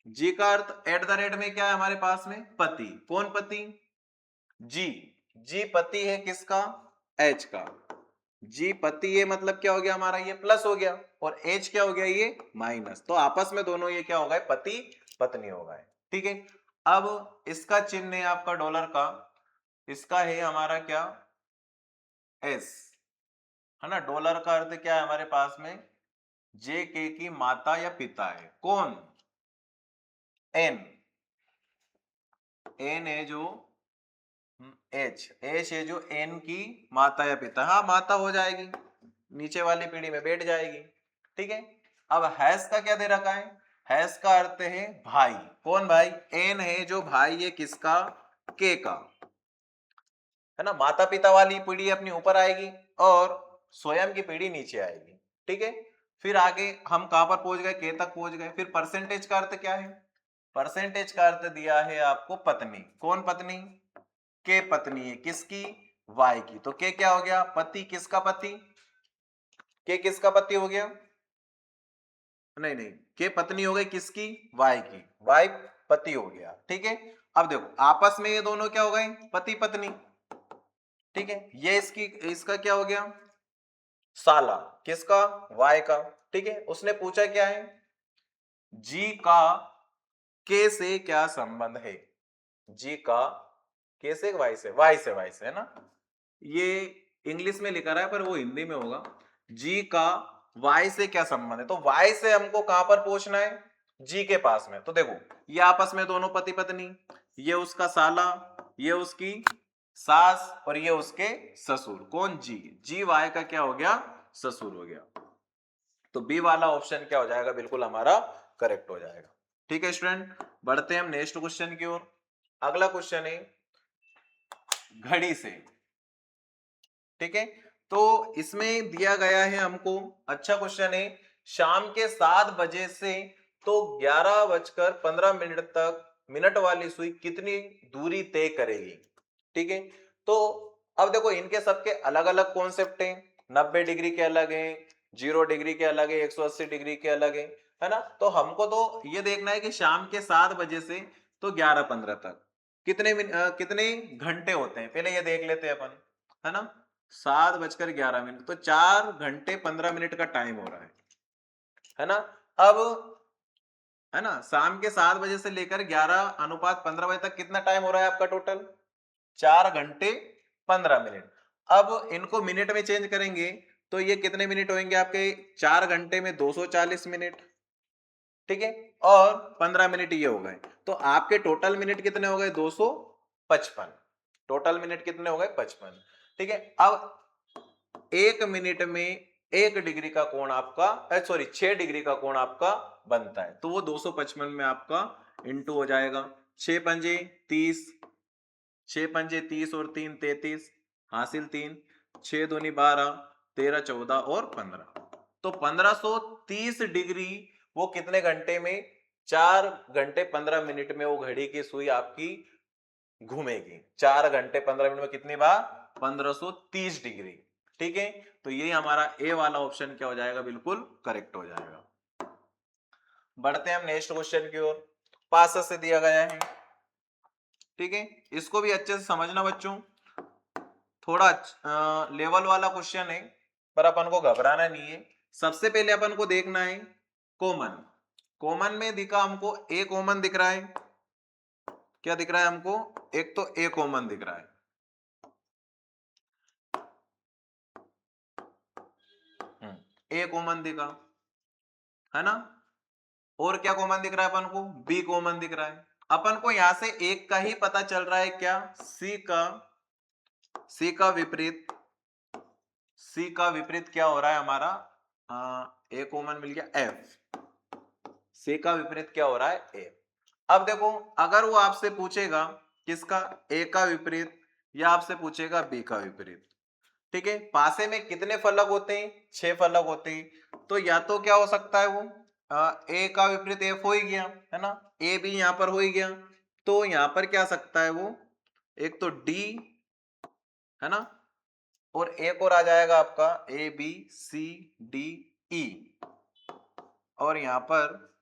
जी का अर्थ एट द रेट में क्या है हमारे पास में, पति। कौन पति, जी। जी पति है किसका, एच का। जी पति ये मतलब क्या हो गया हमारा, ये प्लस हो गया, और एच क्या हो गया, ये माइनस। तो आपस में दोनों ये क्या हो गए, पति पत्नी हो गए, ठीक है। अब इसका चिन्ह है आपका डॉलर का, इसका है हमारा क्या, एस, है ना। डॉलर का अर्थ क्या है हमारे पास में, जे के की माता या पिता है। कौन, एन। एन है जो एच, एच है जो एन की माता या पिता, हाँ माता हो जाएगी, नीचे वाली पीढ़ी में बैठ जाएगी, ठीक है। अब हैश का क्या दे रखा है, हैश का अर्थ है भाई। कौन भाई, एन है जो भाई है किसका, के का, है ना। माता पिता वाली पीढ़ी अपनी ऊपर आएगी और स्वयं की पीढ़ी नीचे आएगी, ठीक है। फिर आगे हम कहां पर पहुंच गए, के तक पहुंच गए। फिर परसेंटेज का अर्थ क्या है, परसेंटेज का अर्थ दिया है आपको पत्नी। कौन पत्नी, के पत्नी है किसकी, वाई की। तो के क्या हो गया, पति। किसका पति, के किसका पति हो गया, नहीं नहीं, के पत्नी हो गई किसकी, वाई की। वाई पति हो गया, ठीक है। अब देखो आपस में ये दोनों क्या हो गए, पति पत्नी, ठीक है। ये इसकी, इसका क्या हो गया, साला। किसका, वाई का, ठीक है। उसने पूछा क्या है, जी का के से क्या संबंध है, जी का के से, वाई से, वाई से, वाई से, है ना। ये इंग्लिश में लिखा रहा है पर वो हिंदी में होगा, जी का वाई से क्या संबंध है। तो वाई से हमको कहां पर पहुंचना है, जी के पास में। तो देखो ये आपस में दोनों पति पत्नी, ये उसका साला, ये उसकी सास, और ये उसके ससुर। कौन, जी। जी वाई का क्या हो गया, ससुर हो गया। तो बी वाला ऑप्शन क्या हो जाएगा, बिल्कुल हमारा करेक्ट हो जाएगा, ठीक है स्टूडेंट। बढ़ते हैं हम नेक्स्ट क्वेश्चन की ओर। अगला क्वेश्चन है घड़ी से, ठीक है। तो इसमें दिया गया है हमको, अच्छा क्वेश्चन है, शाम के 7 बजे से तो 11:15 तक मिनट वाली सुई कितनी दूरी तय करेगी, ठीक है। तो अब देखो इनके सबके अलग अलग कॉन्सेप्ट हैं, 90 डिग्री के अलग है, 0 डिग्री के अलग है, 180 डिग्री के अलग है ना। तो हमको तो ये देखना है कि शाम के 7 बजे से तो 11:15 तक कितने घंटे होते हैं, पहले ये देख लेते हैं अपन, है ना। 7:11 तो 4 घंटे 15 मिनट का टाइम हो रहा है ना। अब है ना, शाम के 7 बजे से लेकर 11:15 बजे तक कितना टाइम हो रहा है आपका टोटल, 4 घंटे 15 मिनट। अब इनको मिनट में चेंज करेंगे तो ये कितने मिनट होंगे आपके, 4 घंटे में 240 मिनट, ठीक है। और 15 मिनट ये हो गए, तो आपके टोटल मिनट कितने हो गए, 255। टोटल मिनट कितने हो गए, 55, ठीक है। अब 1 मिनट में 1 डिग्री का कोण आपका, सॉरी 6 डिग्री का कोण आपका बनता है, तो वो 255 में आपका इंटू हो जाएगा। 6 पंजे 30, 6 पंजे 30 और 3 33, हासिल 3, 6 दूनी 12, 13 14 और 15, तो 1530 डिग्री वो कितने घंटे में, 4 घंटे 15 मिनट में वो घड़ी की सुई आपकी घूमेगी। 4 घंटे 15 मिनट में कितनी बार, 1530 डिग्री, ठीक है। तो ये हमारा ए वाला ऑप्शन क्या हो जाएगा, बिल्कुल करेक्ट हो जाएगा। बढ़ते हैं हम नेक्स्ट क्वेश्चन की ओर, पास से दिया गया है, ठीक है। इसको भी अच्छे से समझना बच्चों, थोड़ा लेवल वाला क्वेश्चन है पर अपन को घबराना नहीं है। सबसे पहले अपन को देखना है कॉमन। कॉमन में दिखा हमको, ए कॉमन दिख रहा है, क्या दिख रहा है हमको, एक तो ए कॉमन दिख रहा है, ए कॉमन दिखा, है ना। और क्या कॉमन दिख रहा है अपन को, बी कॉमन दिख रहा है। अपन को यहां से एक का ही पता चल रहा है क्या, सी का विपरीत, सी का विपरीत क्या हो रहा है हमारा, ए कॉमन मिल गया, एफ। सी का विपरीत क्या हो रहा है, ए। अब देखो अगर वो आपसे पूछेगा किसका, ए का विपरीत, या आपसे पूछेगा बी का विपरीत, ठीक है। पासे में कितने फलक होते हैं, 6 फलक होते हैं। तो या तो क्या हो सकता है वो, ए का विपरीत एफ हो ही गया, है ना, ए भी यहां पर हो ही गया। तो यहां पर क्या सकता है वो, एक तो डी, है ना, और एक और आ जाएगा आपका A B C D E, और यहाँ पर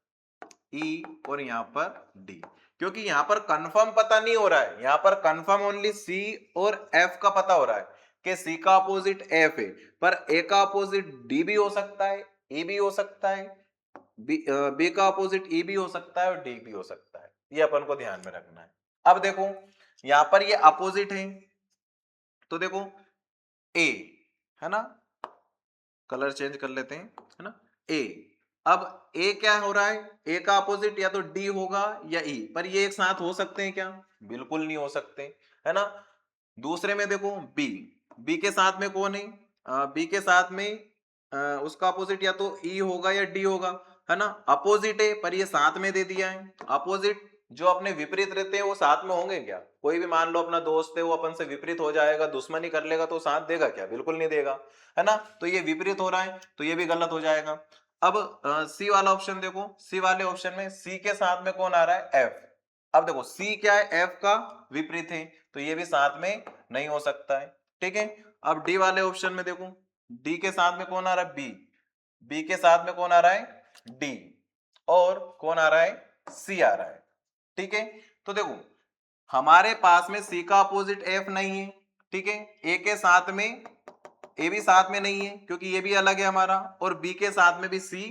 ई और यहाँ पर डी, क्योंकि यहाँ पर कंफर्म पता नहीं हो रहा है, यहाँ पर कंफर्म ओनली सी और एफ का पता हो रहा है कि सी का अपोजिट एफ है, पर ए का अपोजिट डी भी हो सकता है, ए भी हो सकता है, बी का अपोजिट ई भी हो सकता है और डी भी हो सकता है। ये अपन को ध्यान में रखना है। अब देखो यहां पर ये अपोजिट है, तो देखो ए है ना, कलर चेंज कर लेते हैं, है ना, ए। अब ए क्या हो रहा है, ए का अपोजिट या तो डी होगा या ई, पर ये एक साथ हो सकते हैं क्या? बिल्कुल नहीं हो सकते, है ना। दूसरे में देखो बी, बी के साथ में कौन है, बी के साथ में उसका अपोजिट या तो ई होगा या डी होगा, है ना। अपोजिट है पर ये साथ में दे दिया है। अपोजिट जो अपने विपरीत रहते हैं वो साथ में होंगे क्या? कोई भी मान लो अपना दोस्त है, वो अपन से विपरीत हो जाएगा, दुश्मनी कर लेगा, तो साथ देगा क्या? बिल्कुल नहीं देगा, है ना। तो ये विपरीत हो रहा है, तो ये भी गलत हो जाएगा। अब सी वाला ऑप्शन देखो, सी वाले ऑप्शन में सी के साथ में कौन आ रहा है? एफ। अब देखो सी क्या है? एफ का विपरीत है, तो ये भी साथ में नहीं हो सकता है, ठीक है। अब डी वाले ऑप्शन में देखो, डी के साथ में कौन आ रहा है? बी। बी के साथ में कौन आ रहा है? डी। और कौन आ रहा है? सी आ रहा है, ठीक है। तो देखो हमारे पास में सी का अपोजिट एफ नहीं है, ठीक है। ए के साथ में ए भी साथ में नहीं है क्योंकि ये भी अलग है हमारा, और बी के साथ में भी सी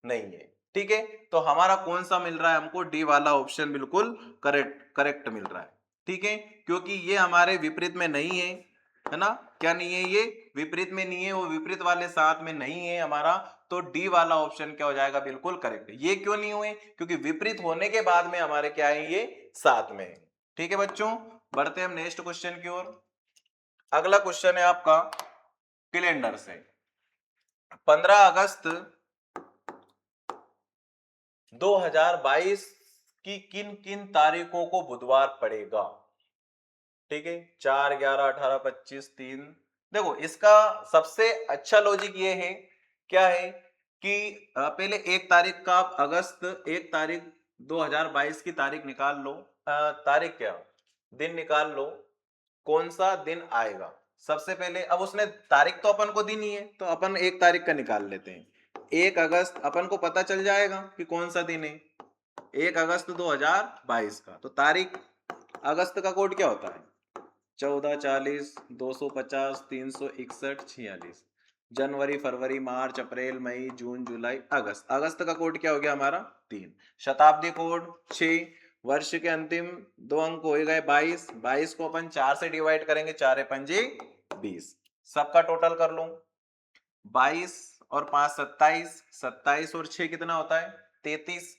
नहीं है, ठीक है। तो हमारा कौन सा मिल रहा है हमको? डी वाला ऑप्शन बिल्कुल करेक्ट मिल रहा है, ठीक है। क्योंकि ये हमारे विपरीत में नहीं है ना। क्या नहीं है? ये विपरीत में नहीं है, वो विपरीत वाले साथ में नहीं है हमारा, तो डी वाला ऑप्शन क्या हो जाएगा? बिल्कुल करेक्ट। ये क्यों नहीं हुए? क्योंकि विपरीत होने के बाद में हमारे क्या है? ये साथ में है, ठीक है बच्चों। बढ़ते हैं हम नेक्स्ट क्वेश्चन की ओर। अगला क्वेश्चन है आपका कैलेंडर से। 15 अगस्त 2022 की किन किन तारीखों को बुधवार पड़ेगा? ठीक है, 4, 11, 18, 25, 3। देखो इसका सबसे अच्छा लॉजिक ये है, क्या है कि पहले 1 तारीख का आप अगस्त 1 तारीख 2022 की तारीख निकाल लो। तारीख क्या, दिन निकाल लो, कौन सा दिन आएगा सबसे पहले। अब उसने तारीख तो अपन को दी नहीं है, तो अपन 1 तारीख का निकाल लेते हैं। 1 अगस्त अपन को पता चल जाएगा कि कौन सा दिन है, 1 अगस्त 2022 का। तो तारीख अगस्त का कोड क्या होता है? 14, 40, 250, 361, 46। जनवरी, फरवरी, मार्च, अप्रैल, मई, जून, जुलाई, अगस्त। अगस्त का कोड क्या हो गया हमारा? 3। शताब्दी कोड 6। वर्ष के अंतिम 2 अंक हो गए 22। 22 को अपन 4 से डिवाइड करेंगे, 4 पंजे 20। सबका टोटल कर लो, 22 और 5 27, 27 और 6 कितना होता है? 33।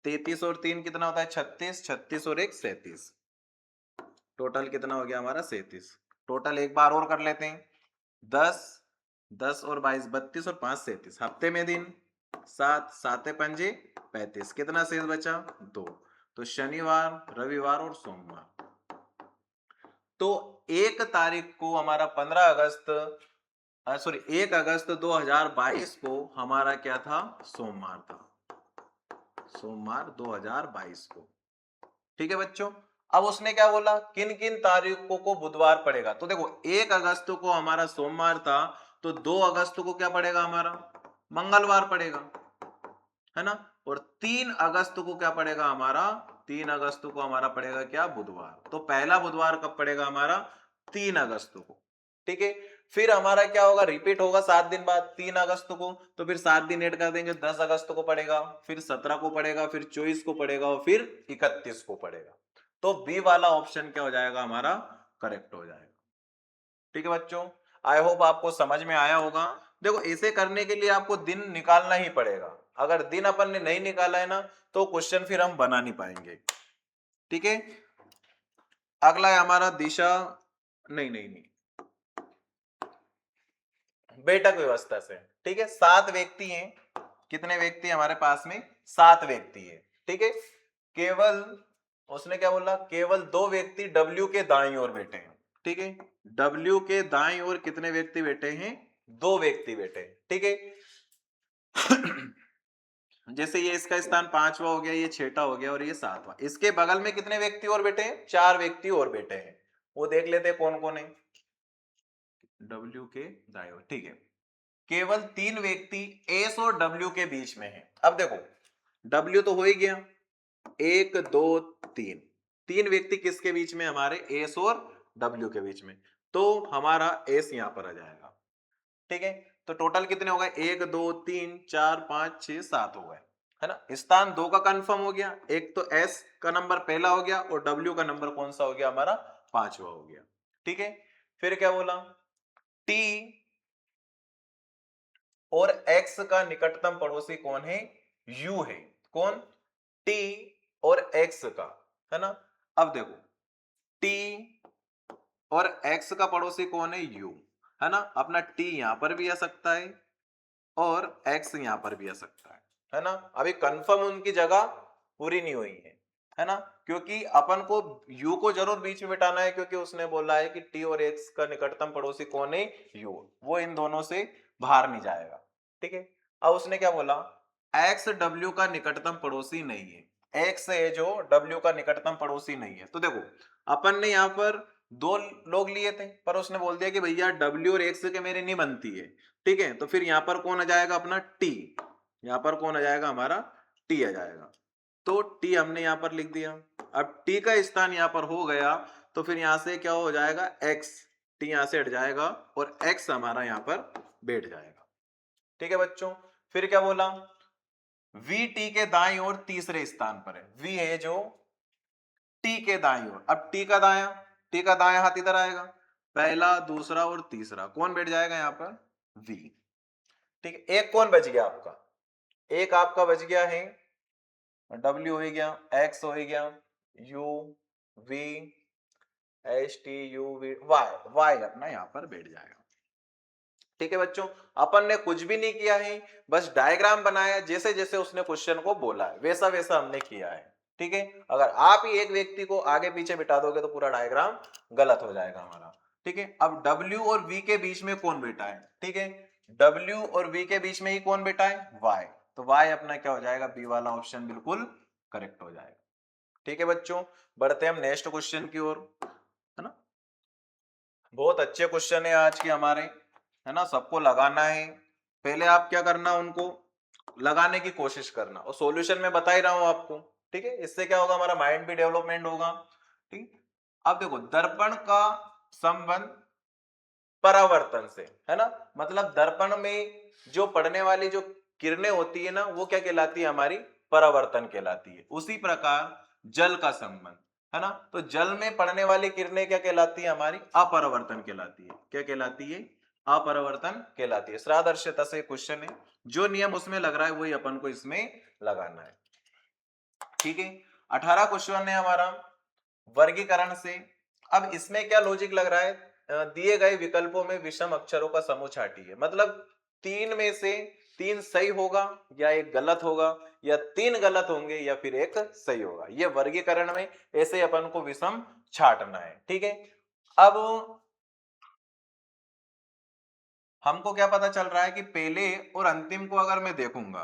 33 और 3 कितना होता है? 36। 36 और 1 37। टोटल कितना हो गया हमारा? 37। टोटल एक बार और कर लेते हैं, 10, 10 और 22 32 और 5 37। हफ्ते में दिन 7, 7 पंजे 35। कितना शेष बचा? 2। तो शनिवार, रविवार और सोमवार। तो 1 तारीख को हमारा 15 अगस्त, सॉरी 1 अगस्त 2022 को हमारा क्या था? सोमवार था, सोमवार 2022 को, ठीक है बच्चों। अब उसने क्या बोला? किन किन तारीखों को बुधवार पड़ेगा। तो देखो 1 अगस्त को हमारा सोमवार था, तो 2 अगस्त को क्या पड़ेगा हमारा? मंगलवार पड़ेगा, है ना। और 3 अगस्त को क्या पड़ेगा हमारा? 3 अगस्त को हमारा पड़ेगा क्या? बुधवार। तो पहला बुधवार कब पड़ेगा हमारा? 3 अगस्त को, ठीक है। फिर हमारा क्या होगा? रिपीट होगा 7 दिन बाद 3 अगस्त को, तो फिर 7 दिन ऐड कर देंगे, 10 अगस्त को पड़ेगा, फिर 17 को पड़ेगा, फिर 24 को पड़ेगा और फिर 31 को पड़ेगा। तो बी वाला ऑप्शन क्या हो जाएगा हमारा? करेक्ट हो जाएगा, ठीक है बच्चों। आई होप आपको समझ में आया होगा। देखो ऐसे करने के लिए आपको दिन निकालना ही पड़ेगा। अगर दिन अपन ने नहीं निकाला है ना, तो क्वेश्चन फिर हम बना नहीं पाएंगे, ठीक है। अगला है हमारा दिशा, नहीं नहीं नहीं, बैठक व्यवस्था से, ठीक है। 7 व्यक्ति हैं। कितने व्यक्ति हमारे पास में? 7 व्यक्ति है, ठीक है। केवल उसने क्या बोला? केवल 2 व्यक्ति डब्ल्यू के दाईं ओर बैठे हैं, ठीक है। डब्ल्यू के दाईं ओर कितने व्यक्ति बैठे हैं? 2 व्यक्ति बैठे हैं, ठीक है। जैसे ये इसका स्थान 5वां हो गया, ये 6वां हो गया और ये 7वां। इसके बगल में कितने व्यक्ति और बैठे हैं? 4 व्यक्ति और बैठे हैं। वो देख लेते हैं कौन कौन है। डब्ल्यू के दाईं ओर, ठीक है। केवल 3 व्यक्ति एस और डब्ल्यू के बीच में है। अब देखो डब्ल्यू तो हो ही गया, 1 2 3, 3 व्यक्ति किसके बीच में, हमारे एस और डब्ल्यू के बीच में, तो हमारा एस यहां पर आ जाएगा। ठीक है, तो टोटल कितने हो गए, 1 2 3 4 5 6 7 हो गए, है ना। स्थान 2 का कंफर्म हो गया, एक तो एस का नंबर पहला हो गया और डब्ल्यू का नंबर कौन सा हो गया, हमारा 5वां हो गया। ठीक है, फिर क्या बोला, टी और एक्स का निकटतम पड़ोसी कौन है, यू है। कौन, टी और एक्स का, है ना। अब देखो टी और एक्स का पड़ोसी कौन है, यू, है ना। अपना टी यहां पर भी आ सकता है और एक्स यहां पर भी आ सकता है ना। अभी कंफर्म उनकी जगह पूरी नहीं हुई है ना, क्योंकि अपन को यू को जरूर बीच में बिठाना है, क्योंकि उसने बोला है कि टी और एक्स का निकटतम पड़ोसी कौन है, यू, वो इन दोनों से बाहर नहीं जाएगा। ठीक है, अब उसने क्या बोला, एक्स डब्ल्यू का निकटतम पड़ोसी नहीं है, एक्स है जो डब्ल्यू का निकटतम पड़ोसी नहीं है। तो देखो अपन ने यहाँ पर 2 लोग लिए थे, पर उसने बोल दिया कि भैया डब्ल्यू और एक्स के मेरे नहीं बनती है। ठीक है, तो फिर यहां पर कौन आ जाएगा, अपना टी, यहां पर कौन आ जाएगा, हमारा टी आ जाएगा। तो टी हमने यहां पर लिख दिया। अब टी का स्थान यहां पर हो गया, तो फिर यहां से क्या हो जाएगा, एक्स, टी यहां से हट जाएगा और एक्स हमारा यहां पर बैठ जाएगा। ठीक है बच्चों, फिर क्या बोला, वी टी के दाईं ओर तीसरे स्थान पर है, वी है जो टी के दाईं ओर। अब टी का दायां हाथ इधर आएगा, पहला दूसरा और तीसरा कौन बैठ जाएगा यहाँ पर, वी। ठीक है, एक कौन बच गया आपका, एक आपका बच गया है डब्ल्यू हो गया, एक्स हो गया, U, V, H T U V, Y, Y अपना यहां पर बैठ जाएगा। ठीक है बच्चों, अपन ने कुछ भी नहीं किया है, बस डायग्राम बनाया, जैसे जैसे उसने क्वेश्चन को बोला है वैसा वैसा हमने किया है। ठीक है, अगर आप ही एक व्यक्ति को आगे पीछे बिठा दोगे तो पूरा डायग्राम गलत हो जाएगा हमारा। ठीक है, अब W और V के बीच में कौन बैठा है, ठीक है, W और V के बीच में ही कौन बैठा है, Y, तो Y अपना क्या हो जाएगा, बी वाला ऑप्शन बिल्कुल करेक्ट हो जाएगा। ठीक है बच्चों, बढ़ते हैं हम नेक्स्ट क्वेश्चन की ओर, है ना। बहुत अच्छे क्वेश्चन है आज के हमारे, है ना, सबको लगाना है। पहले आप क्या करना, उनको लगाने की कोशिश करना, और सॉल्यूशन में बता ही रहा हूं आपको। ठीक है, इससे क्या होगा, हमारा माइंड भी डेवलपमेंट होगा। ठीक, अब देखो दर्पण का संबंध परावर्तन से, है ना, मतलब दर्पण में जो पड़ने वाली जो किरणें होती है ना, वो क्या कहलाती है, हमारी परावर्तन कहलाती है। उसी प्रकार जल का संबंध, है ना, तो जल में पड़ने वाली किरणें क्या कहलाती है, हमारी अपरावर्तन कहलाती है। क्या कहलाती है, अपरावर्तन कहलाती है। श्रादर्शता से क्वेश्चन है, जो नियम उसमें लग रहा है वही अपन को इसमें लगाना है। ठीक है, 18 क्वेश्चन है हमारा वर्गीकरण से। अब इसमें क्या लॉजिक लग रहा है, दिए गए विकल्पों में विषम अक्षरों का समूह छाटिए, मतलब 3 में से 3 सही होगा या एक गलत होगा, या 3 गलत होंगे या फिर एक सही होगा। ये वर्गीकरण में ऐसे अपन को विषम छाटना है। ठीक है, अब हमको क्या पता चल रहा है कि पहले और अंतिम को अगर मैं देखूंगा,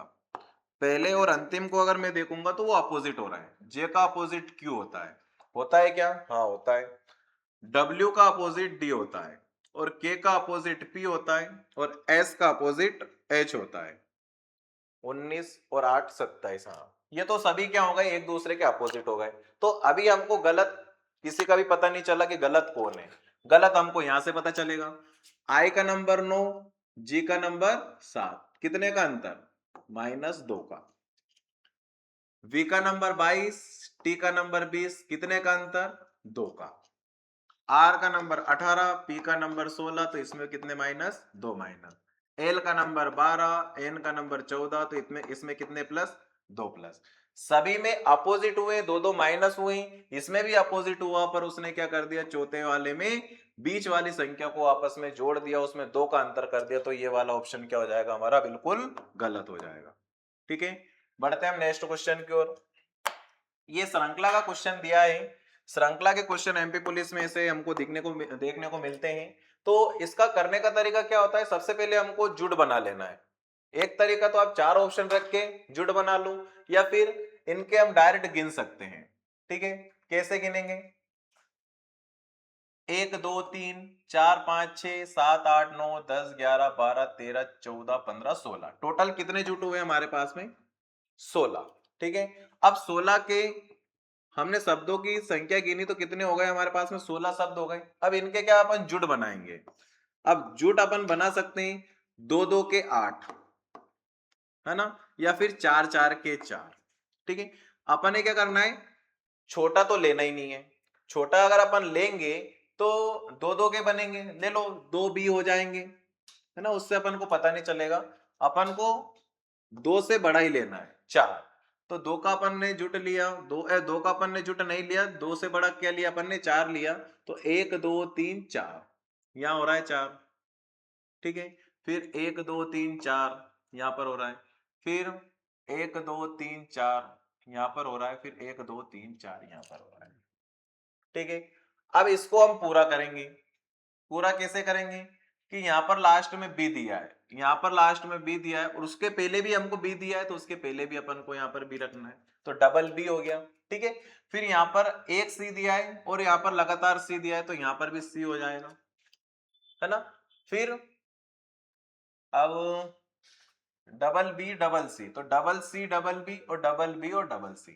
पहले और अंतिम को अगर मैं देखूंगा तो वो अपोजिट हो रहा है। जे का अपोजिट क्यू होता है क्या, हाँ होता है। W का अपोजिट D होता है, और K का अपोजिट P होता है, और S का अपोजिट H होता है। 19 और 8 27, हाँ, ये तो सभी क्या हो गए, एक दूसरे के अपोजिट हो गए। तो अभी हमको गलत किसी का भी पता नहीं चला कि गलत कौन है। गलत हमको यहां से पता चलेगा, I का नंबर 9, G का नंबर 7, कितने का अंतर, -2 का। V का नंबर 22, T का नंबर 20, कितने का अंतर, 2 का। आर का नंबर 18, पी का नंबर 16, तो इसमें कितने माइनस, 2 माइनस। एल का नंबर 12, एन का नंबर 14, तो इसमें कितने प्लस, 2 प्लस। सभी में अपोजिट हुए, दो दो माइनस हुई, इसमें भी अपोजिट हुआ, पर उसने क्या कर दिया, चौथे वाले में बीच वाली संख्या को आपस में जोड़ दिया, उसमें 2 का अंतर कर दिया, तो ये वाला ऑप्शन क्या हो जाएगा, हमारा बिल्कुल गलत हो जाएगा। ठीक है, बढ़ते हैं हम नेक्स्ट क्वेश्चन की ओर। ये श्रृंखला का क्वेश्चन दिया है। श्रृंखला के क्वेश्चन एमपी पुलिस में से हमको देखने को मिलते हैं। तो इसका करने का तरीका क्या होता है, सबसे पहले हमको जुड़ बना लेना है। एक तरीका तो आप 4 ऑप्शन रख के जुड़ बना लो, या फिर इनके हम डायरेक्ट गिन सकते हैं। ठीक है, कैसे गिनेंगे, 1 2 3 4 5 6 7 8 9 10 11 12 13 14 15 16 टोटल कितने जुट हुए हमारे पास में 16। ठीक है, अब 16 के हमने शब्दों की संख्या गिनी तो कितने हो गए हमारे पास में 16 शब्द हो गए। अब इनके क्या अपन जुट बनाएंगे। अब जुट अपन बना सकते हैं 2 2 के 8, है ना, या फिर 4 4 के 4। ठीक है, अपन ने क्या करना है, छोटा तो लेना ही नहीं है। छोटा अगर अपन लेंगे तो 2 2 के बनेंगे, ले लो 2 भी हो जाएंगे, है ना, उससे अपन को पता नहीं चलेगा। अपन को 2 से बड़ा ही लेना है 4, तो 2 का अपन ने जुट लिया, 2 का अपन ने जुट नहीं लिया, 2 से बड़ा क्या लिया अपन ने 4 लिया, तो 1 2 3 4 यहां हो रहा है 4। ठीक है, फिर 1 2 3 4 यहां पर हो रहा है, फिर 1 2 3 4 यहां पर हो रहा है, फिर 1 2 3 4 यहां पर हो रहा है। ठीक है, अब इसको हम पूरा करेंगे। पूरा कैसे करेंगे कि यहाँ पर लास्ट में बी दिया है, यहाँ पर लास्ट में बी दिया है, और उसके पहले भी हमको बी दिया है, तो उसके पहले भी अपन को यहाँ पर बी रखना है, तो डबल बी हो गया। ठीक है, फिर यहाँ पर एक सी दिया है और यहाँ पर लगातार सी दिया है, तो यहाँ पर भी सी हो जाएगा, है ना। फिर अब डबल सी, तो डबल बी और डबल बी और डबल सी।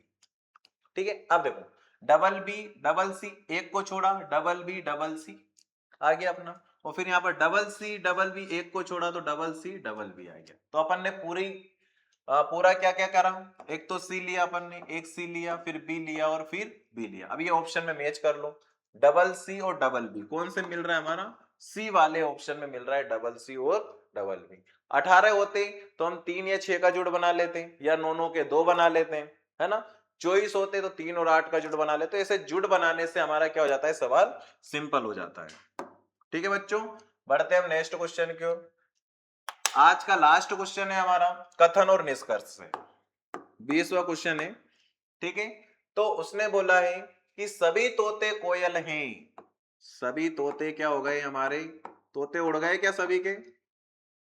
ठीक है, अब देखो डबल बी डबल सी, एक को छोड़ा, डबल बी डबल सी आ गया अपना, और फिर यहाँ पर डबल सी डबल बी, एक को छोड़ा तो डबल सी डबल बी आ गया। तो अपन ने पूरा क्या क्या करा, एक तो सी लिया अपन ने, एक सी लिया, फिर बी लिया और फिर बी लिया। अब ये ऑप्शन में मैच कर लो, डबल सी और डबल बी कौन से मिल रहा है हमारा, सी वाले ऑप्शन में मिल रहा है डबल सी और डबल बी। 18 होते तो हम 3 या 6 का जुड़ बना लेते, या 9 9 के 2 बना लेते हैं, है ना। 24 होते तो 3 और 8 का जुड़ बना लेते। तो ऐसे जुड़ बनाने से हमारा क्या हो जाता है, सवाल सिंपल हो जाता है। ठीक है बच्चों, बढ़ते हैं हम नेक्स्ट क्वेश्चन की ओर। आज का लास्ट क्वेश्चन है हमारा कथन और निष्कर्ष से, 20वां क्वेश्चन है। ठीक है, तो उसने बोला है कि सभी तोते कोयल हैं। सभी तोते क्या हो गए हमारे, तोते उड़ गए क्या सभी के,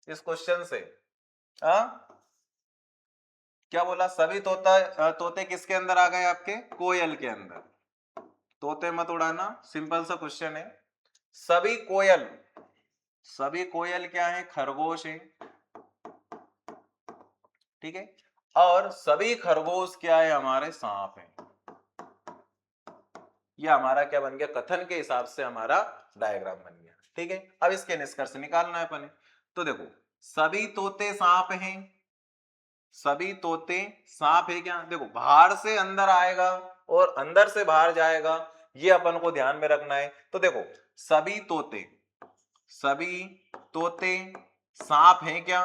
इस क्वेश्चन से। हाँ, क्या बोला, सभी तोते किसके अंदर आ गए आपके, कोयल के अंदर। तोते मत उड़ाना, सिंपल सा क्वेश्चन है। सभी कोयल, सभी कोयल क्या है, खरगोश है। ठीक है, और सभी खरगोश क्या है हमारे, सांप है। यह हमारा क्या बन गया, कथन के हिसाब से हमारा डायग्राम बन गया। ठीक है, अब इसके निष्कर्ष निकालना है अपने। तो देखो सभी तोते सांप हैं, सभी तोते सांप है क्या, देखो बाहर से अंदर आएगा और अंदर से बाहर जाएगा, ये अपन को ध्यान में रखना है। तो देखो सभी तोते, सभी तोते सांप है क्या।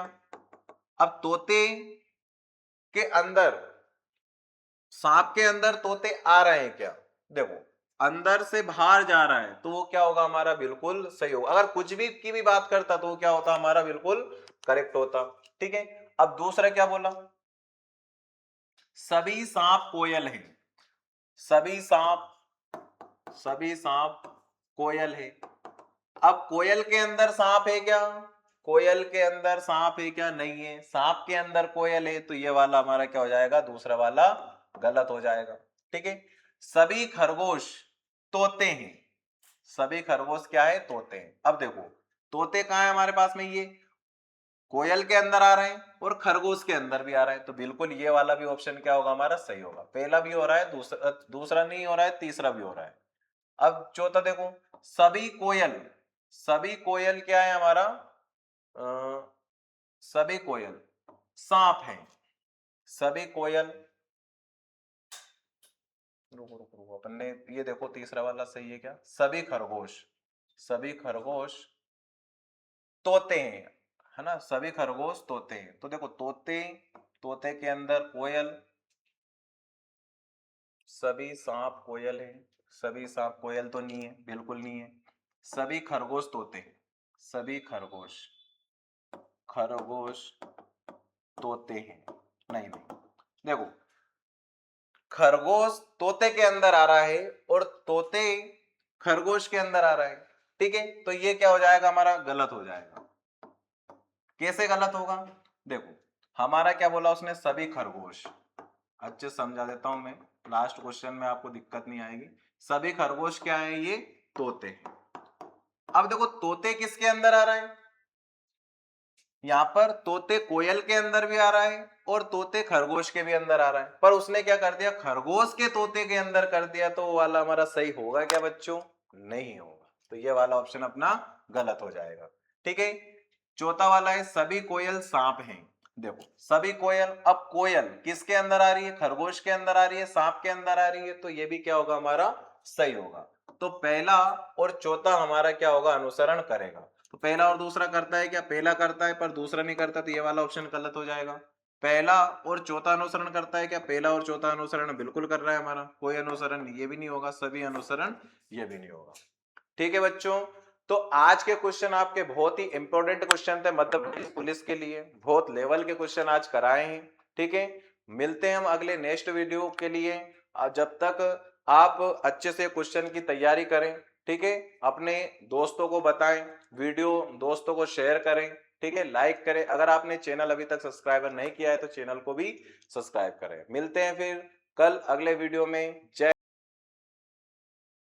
अब तोते के अंदर, सांप के अंदर तोते आ रहे हैं क्या, देखो अंदर से बाहर जा रहा है, तो वो क्या होगा हमारा, बिल्कुल सही होगा। अगर कुछ भी की भी बात करता तो वो क्या होता हमारा, बिल्कुल करेक्ट होता। ठीक है, अब दूसरा क्या बोला, सभी सांप कोयल है। सभी सांप, सभी सांप कोयल है। अब कोयल के अंदर सांप है क्या, कोयल के अंदर सांप है क्या, नहीं है। सांप के अंदर कोयल है, तो ये वाला हमारा क्या हो जाएगा, दूसरा वाला गलत हो जाएगा। ठीक है, सभी खरगोश तोते हैं। सभी खरगोश क्या है, तोते हैं। अब देखो तोते कहां है हमारे पास में, ये कोयल के अंदर आ रहे हैं और खरगोश के अंदर भी आ रहे हैं, तो बिल्कुल ये वाला भी ऑप्शन क्या होगा हमारा, सही होगा। पहला भी हो रहा है, दूसरा नहीं हो रहा है, तीसरा भी हो रहा है। अब चौथा देखो, सभी कोयल, सभी कोयल क्या है हमारा, सभी कोयल सांप है। सभी कोयल, रुको रुको रुको, अपन ने ये देखो तीसरा वाला सही है क्या, सभी खरगोश, सभी खरगोश तोते हैं, है ना, सभी खरगोश तोते हैं। तो देखो तोते, तोते के अंदर कोयल, सभी सांप कोयल है। सभी सांप कोयल तो नहीं है, बिल्कुल नहीं है। सभी खरगोश तोते, सभी खरगोश, खरगोश तोते हैं, नहीं नहीं, देखो खरगोश तोते के अंदर आ रहा है और तोते खरगोश के अंदर आ रहा है। ठीक है, तो ये क्या हो जाएगा हमारा, गलत हो जाएगा। कैसे गलत होगा, देखो हमारा क्या बोला उसने, सभी खरगोश, अच्छे से समझा देता हूं मैं, लास्ट क्वेश्चन में आपको दिक्कत नहीं आएगी। सभी खरगोश क्या है, ये तोते हैं। अब देखो तोते किसके अंदर आ रहा है, यहां पर तोते कोयल के अंदर भी आ रहा है और तोते खरगोश के भी अंदर आ रहा है, पर उसने क्या कर दिया, खरगोश के तोते के अंदर कर दिया, तो वो वाला हमारा सही होगा क्या बच्चों, नहीं होगा, तो ये वाला ऑप्शन अपना गलत हो जाएगा। ठीक है, चौथा वाला है सभी कोयल सांप हैं। देखो सभी कोयल, अब कोयल किसके अंदर आ रही है, खरगोश के अंदर आ रही है, सांप के अंदर आ रही है, तो ये भी क्या होगा हमारा सही होगा। तो पहला और चौथा हमारा क्या होगा, अनुसरण करेगा। तो पहला और दूसरा करता है क्या, पहला करता है पर दूसरा नहीं करता, तो ये वाला ऑप्शन गलत हो जाएगा। पहला और चौथा अनुसरण करता है क्या, पहला और चौथा अनुसरण बिल्कुल कर रहा है हमारा, कोई अनुसरण ये भी नहीं होगा, सभी अनुसरण ये भी नहीं होगा। ठीक है बच्चों, तो आज के क्वेश्चन आपके बहुत ही इंपॉर्टेंट क्वेश्चन थे, मध्य प्रदेश पुलिस के लिए बहुत लेवल के क्वेश्चन आज कराए हैं। ठीक है, मिलते हैं हम अगले नेक्स्ट वीडियो के लिए। जब तक आप अच्छे से क्वेश्चन की तैयारी करें, ठीक है, अपने दोस्तों को बताएं, वीडियो दोस्तों को शेयर करें, ठीक है, लाइक करें, अगर आपने चैनल अभी तक सब्सक्राइबर नहीं किया है तो चैनल को भी सब्सक्राइब करें। मिलते हैं फिर कल अगले वीडियो में। जय